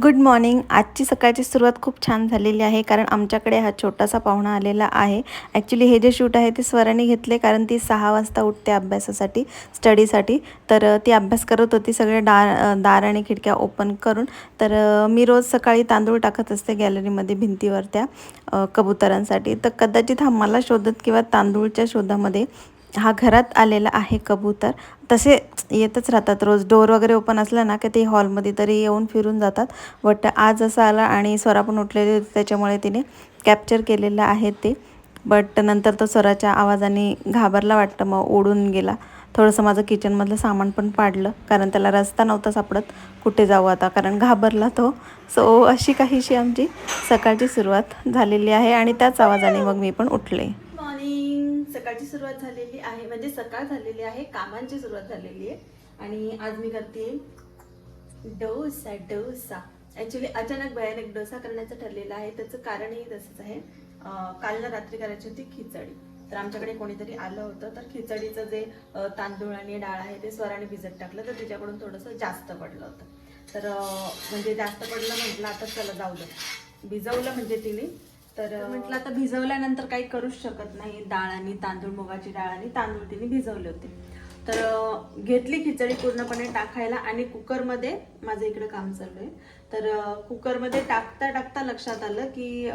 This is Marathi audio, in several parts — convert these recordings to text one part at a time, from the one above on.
Good morning. आजची सकाळची सुरुवात खूप छान झालेली आहे कारण आमच्याकडे हा छोटासा पाहुणा आलेला आहे. ॲक्च्युली हे जे शूट आहे ते स्वराने घेतले कारण ती 6 वाजता उठते अभ्यासासाठी, स्टडीसाठी. तर ती अभ्यास करत होती सगळे दार आणि खिडक्या ओपन करून. तर मी रोज सकाळी तांदूळ टाकत असते गॅलरीमध्ये भिंतीवर त्या कबुतरांसाठी. तर कदाचित हा मला शोधत किंवा तांदूळच्या शोधामध्ये हा घरात आलेला आहे कबूतर. तसे येतच राहतात रोज, डोअर वगैरे ओपन असला ना की ते हॉलमध्ये तरी येऊन फिरून जातात. बट आज असं आला आणि स्वरा पण उठलेली होती त्याच्यामुळे तिने कॅप्चर केलेलं आहे ते. बट नंतर तो स्वराच्या आवाजाने घाबरला वाटतं, मग ओढून गेला. थोडंसं माझं किचनमधलं सामान पण पाडलं कारण त्याला रस्ता नव्हता सापडत कुठे जाऊ आता, कारण घाबरला तो. सो अशी काहीशी आमची सकाळची सुरुवात झालेली आहे आणि त्याच आवाजाने मग मी पण उठले. मॉर्निंग. सकाळची सुरुवात झालेली आहे, म्हणजे सकाळ झालेली आहे, कामांची सुरुवात झालेली आहे. आणि आज मी करते डोसा. ॲक्च्युली अचानक भयानक डोसा करण्याचं ठरलेलं आहे. त्याचं कारणही तसंच आहे. काल रात्री करायची होती खिचडी. तर आमच्याकडे कोणीतरी आलं होतं, तर खिचडीचं जे तांदूळ आणि डाळ आहे ते स्वराने भिजत टाकलं, तर तिच्याकडून थोडंसं जास्त पडलं होतं. तर म्हणजे जास्त पडलं म्हटलं आता चला जाऊ दे, भिजवलं म्हणजे तिने. तर म्हटलं आता भिजवल्यानंतर काही करूच शकत नाही. डाळ आणि तांदूळ, मुगाची डाळ आणि तांदूळ तिने भिजवले होते. तर घेतली खिचडी पूर्णपणे टाकायला आणि कुकरमध्ये माझं इकडे काम चालू आहे. तर कुकरमध्ये टाकता टाकता लक्षात आलं की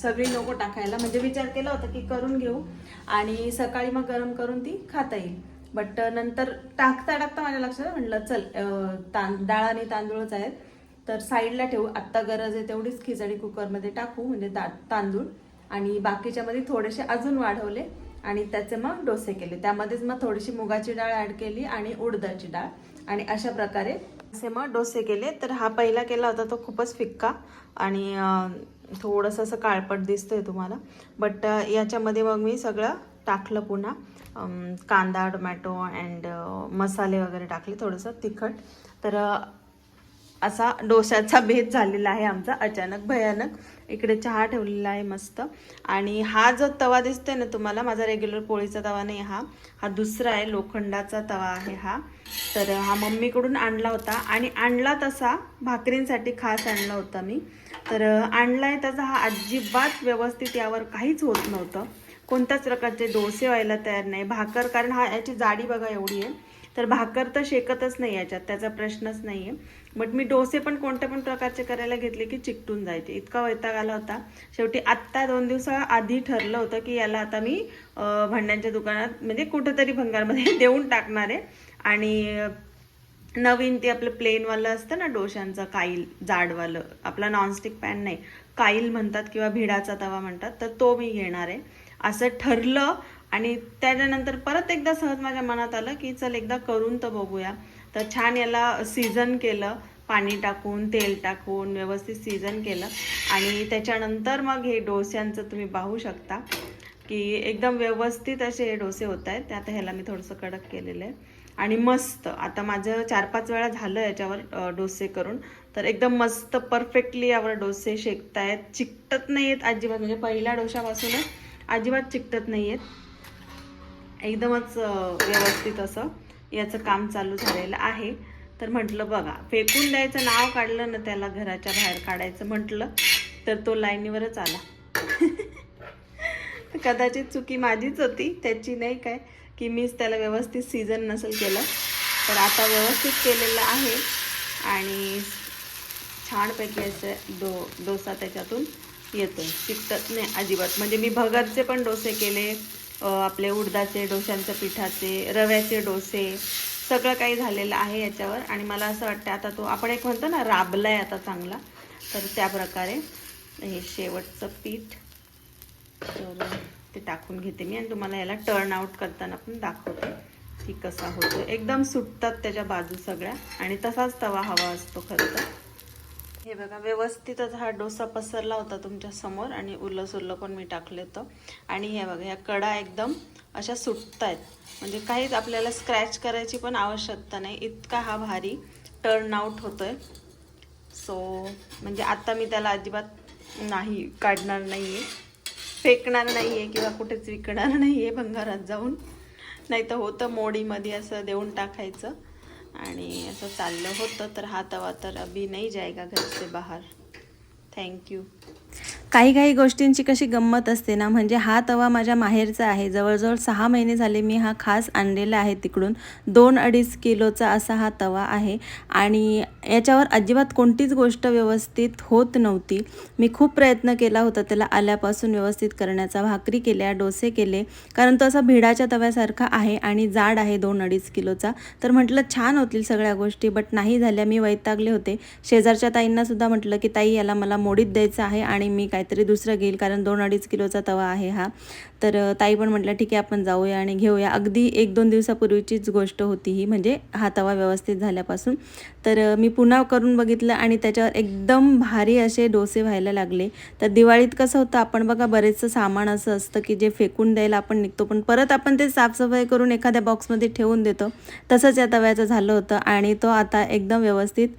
सगळी नको टाकायला, म्हणजे विचार केला होता की करून घेऊ आणि सकाळी मग गरम करून ती खाता येईल. बट नंतर टाकता टाकता माझ्या लक्षात म्हटलं चल डाळ आणि तांदूळच आहेत तर साईडला ठेवू, आत्ता गरज आहे तेवढीच खिचडी कुकरमध्ये टाकू, म्हणजे तांदूळ आणि बाकीच्यामध्ये थोडेसे अजून वाढवले आणि त्याचे मग डोसे केले. त्यामध्येच मग थोडीशी मुगाची डाळ ॲड केली आणि उडदाची डाळ आणि अशा प्रकारे असे मग डोसे केले. तर हा पहिला केला होता तो खूपच फिक्का आणि थोडंसं असं काळपट दिसतोय तुम्हाला. बट याच्यामध्ये मग मी सगळं टाकलं पुन्हा, कांदा, टोमॅटो अँड मसाले वगैरे टाकले, थोडंसं तिखट. तर असा डोश्याचा भेद झालेला आहे आमचा अचानक भयानक. इकडे चहा ठेवलेला आहे मस्त. आणि हा जो तवा दिसतोय ना तुम्हाला, माझा रेग्युलर पोळीचा तवा नाही, हा दुसरा आहे, लोखंडाचा तवा आहे हा. तर हा मम्मीकडून आणला होता आणि आणला तसा भाकरींसाठी खास आणला होता मी. तर आणलाय तसा हा अजिबात व्यवस्थित यावर काहीच होत नव्हतं. कोणत्याच प्रकारचे डोसे व्हायला तयार नाही. भाकर, कारण याची जाडी बघा एवढी आहे, तर भाकर तर शेकतच नाही याच्यात, त्याचा प्रश्नच नाही आहे. बट मी डोसे पण कोणत्या पण प्रकारचे करायला घेतले की चिकटून जायचे, इतका वैताग आला होता. शेवटी आत्ता 2 दिवसाआधी ठरलं होतं की याला आता मी भांड्यांच्या दुकानात म्हणजे कुठेतरी भंगारमध्ये देऊन टाकणार आहे. आणि नवीन ते आपलं प्लेनवालं असतं ना डोशांचं, काईल जाडवालं, आपला नॉनस्टिक पॅन नाही, काईल म्हणतात किंवा भिडाचा तवा म्हणतात, तर तो मी घेणार आहे असं ठरलं. आणि त्याच्यानंतर परत एकदा सहज माझ्या मनात आलं की चल एकदा करून तर बघूया. तर छान याला सीझन केलं, पाणी टाकून तेल टाकून व्यवस्थित सीझन केलं आणि त्याच्यानंतर मग हे डोस्यांचं तुम्ही पाहू शकता की एकदम व्यवस्थित असे हे डोसे होत आहेत. आता ह्याला मी थोडंसं कडक केलेलं आहे आणि मस्त. आता माझं 4-5 वेळा झालं याच्यावर डोसे करून, तर एकदम मस्त परफेक्टली यावर डोसे शेकतायत, चिकटत नाही आहेत अजिबात, म्हणजे पहिल्या डोशापासूनच अजिबात चिकटत नाही आहेत, एकदमच व्यवस्थित असं याचं काम चालू झालेलं आहे. तर म्हटलं बघा, फेकून द्यायचं नाव काढलं ना त्याला, घराच्या बाहेर काढायचं म्हटलं तर तो लाईनीवरच आला. कदाचित चुकी माझीच होती, त्याची नाही काय, की मीच त्याला व्यवस्थित सीझन नसेल केलं. तर आता व्यवस्थित केलेलं आहे आणि छानपैकी असं डोसा त्याच्यातून येतो, चिकटत नाही अजिबात. म्हणजे मी भगरचे पण डोसे केले, आपले उडदाचे, डोशांच्या पिठाचे, रव्याचे डोसे, सगळं काही झालेलं आहे याच्यावर. आणि मला असं वाटतं आता तो आपण एक म्हणतो ना राबलाय आता चांगला, तर त्या प्रकारे हे शेवटचं पीठ तर ते टाकून घेते मी आणि तुम्हाला याला टर्न आउट करताना पण दाखवते की कसा होतो. एकदम सुटतात त्याच्या बाजू सगळ्या आणि तसाच तवा हवा असतो खरं तर. हे बघा, व्यवस्थितच हा डोसा पसरला होता तुमच्या समोर आणि उरलं पण मी टाकलं होतं. आणि हे बघा, ह्या कडा एकदम अशा सुटत आहेत, म्हणजे काहीच आपल्याला स्क्रॅच करायची पण आवश्यकता नाही, इतका हा भारी टर्न आउट होतोय. सो म्हणजे आता मी त्याला अजिबात नाही काढणार नाही आहे, फेकणार नाही आहे किंवा कुठेच विकणार नाही आहे भंगारात जाऊन, नाही तर होतं मोडीमध्ये असं देऊन टाकायचं. आणि असं चाललं होतं. तर हा तवा तर अभी नाही जाएगा घर से बाहर. थँक्यू. काही काही गोष्टींची कशी गंमत असते ना, म्हणजे हा तवा माझ्या माहेरचा आहे. जवळजवळ 6 महिने झाले मी हा खास आणलेला आहे तिकडून. 2-2.5 किलोचा असा हा तवा आहे आणि याच्यावर अजिबात कोणतीच गोष्ट व्यवस्थित होत नव्हती. मी खूप प्रयत्न केला होता त्याला आल्यापासून व्यवस्थित करण्याचा. भाकरी केल्या, डोसे केले, कारण तो असा भिडाच्या तव्यासारखा आहे आणि जाड आहे 2-2.5 किलोचा. तर म्हटलं छान होतील सगळ्या गोष्टी, बट नाही झाल्या. मी वैतागले होते. शेजारच्या ताईंना सुद्धा म्हटलं की ताई याला मला मोडीत द्यायचं आहे आणि मी काहीतरी दुसरं घेईल, कारण 2-2.5 किलोचा तवा आहे हा. तर ताई पण म्हटलं ठीक आहे आपण जाऊया आणि घेऊया. अगदी 1-2 दिवसापूर्वीचीच गोष्ट होती ही, म्हणजे हा तवा व्यवस्थित झाल्यापासून. तर मी पुन्हा करून बघितलं आणि त्याच्यावर एकदम भारी असे डोसे व्हायला लागले. तर दिवाळीत कसं होतं, आपण बघा बरेचसं सामान असं असतं की जे फेकून द्यायला आपण निघतो, पण परत आपण ते साफसफाई करून एखाद्या बॉक्समध्ये ठेवून देतो. तसंच या तव्याचं झालं होतं आणि तो आता एकदम व्यवस्थित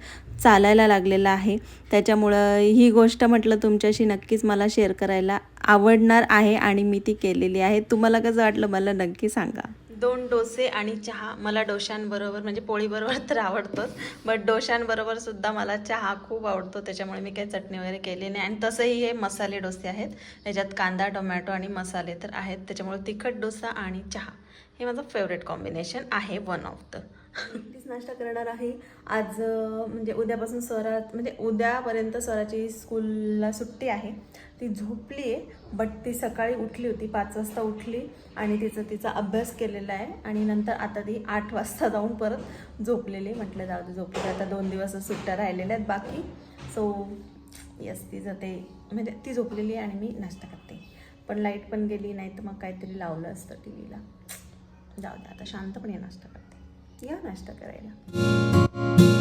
चालायला लागलेला आहे. त्याच्यामुळं ही गोष्ट म्हटलं तुमच्याशी नक्कीच मला शेअर करायला आवडणार आहे आणि मी ती केलेली आहे. तुम्हाला कसं वाटलं मला नक्की सांगा. 2 डोसे आणि चहा. मला डोशांबरोबर म्हणजे पोळीबरोबर तर आवडतोच, बट डोशांबरोबर सुद्धा मला चहा खूप आवडतो. त्याच्यामुळे मी काही चटणी वगैरे केली नाही. आणि तसंही हे मसाले डोसे आहेत, त्याच्यात कांदा, टोमॅटो आणि मसाले तर आहेत. त्याच्यामुळे तिखट डोसा आणि चहा हे माझं फेवरेट कॉम्बिनेशन आहे, वन ऑफ द. नक्कीच नाश्ता करणार आहे आज. म्हणजे उद्यापासून म्हणजे उद्यापर्यंत स्वराची स्कूलला सुट्टी आहे. ती झोपली आहे, बट ती सकाळी उठली होती, 5 वाजता उठली आणि तिचा अभ्यास केलेला आहे आणि नंतर आता ती 8 वाजता जाऊन परत झोपलेली. म्हटलं जाऊ दे, झोपली. आता 2 दिवस सुट्ट्या राहिलेल्या आहेत बाकी. सो यस, तिचं ते म्हणजे ती झोपलेली आहे आणि मी नाश्ता करते. पण लाईट पण गेली, नाही तर मग काहीतरी लावलं असतं टी व्हीला. जाऊ दे, आता शांतपणे नाश्ता करते. या नाश्ता करायला.